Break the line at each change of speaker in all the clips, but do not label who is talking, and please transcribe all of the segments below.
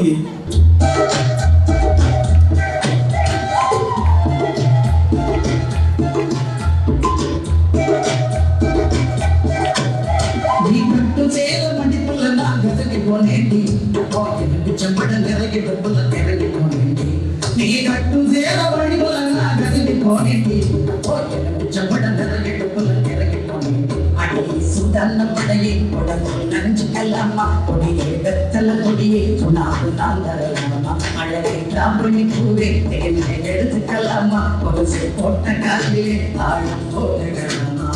சொல்லி நீ கட்டும் சேர வழி போனேன் சுடல்ல படையை உடம்பு நனைஞ்சுக்கலாமா கொடியே வெத்தல கொடியே சொன்னாலும் நான் தரலாமா அழகை தாம்பணி பூவே தேனை எடுத்துக்கலாமா கொலுசு போட்ட காலிலே தாழம் போட்டுக்கலாமா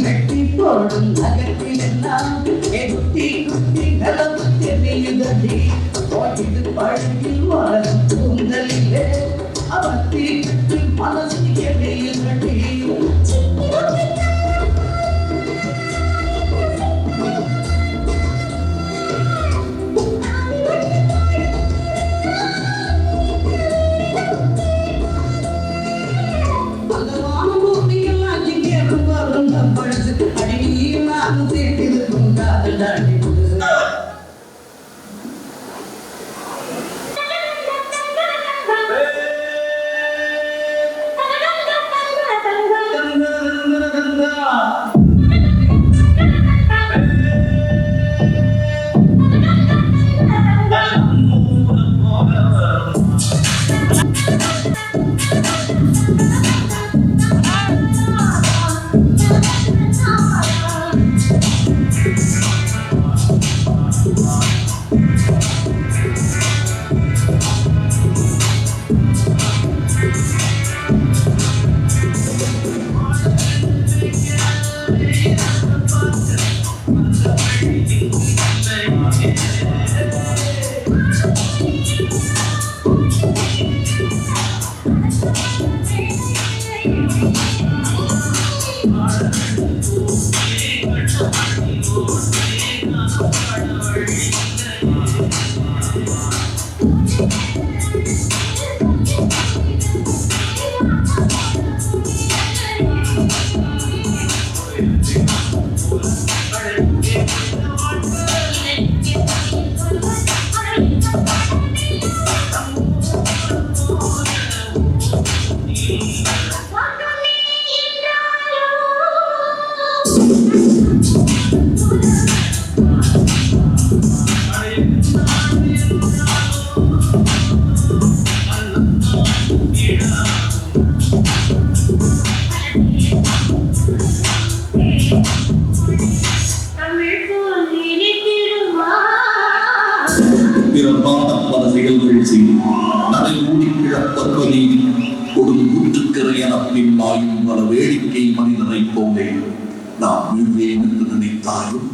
வெட்டி போடும் நகத்தில் எல்லாம் குட்டி குட்டி நலம் தெரியுதடி போட்டிது பழகில் வாழும் கூந்தலிலே அவத்தி மனசு எரியுதடி
பல செயல்கள் செய்யும் நடை மூடி கிழப்பற்பதி கொடும் ஊற்றுக்கரை என பின்மாயும் பல வேடிக்கை மனிதனை போலே நாம் வீழ்வேன் என்று நினைத்தாலும்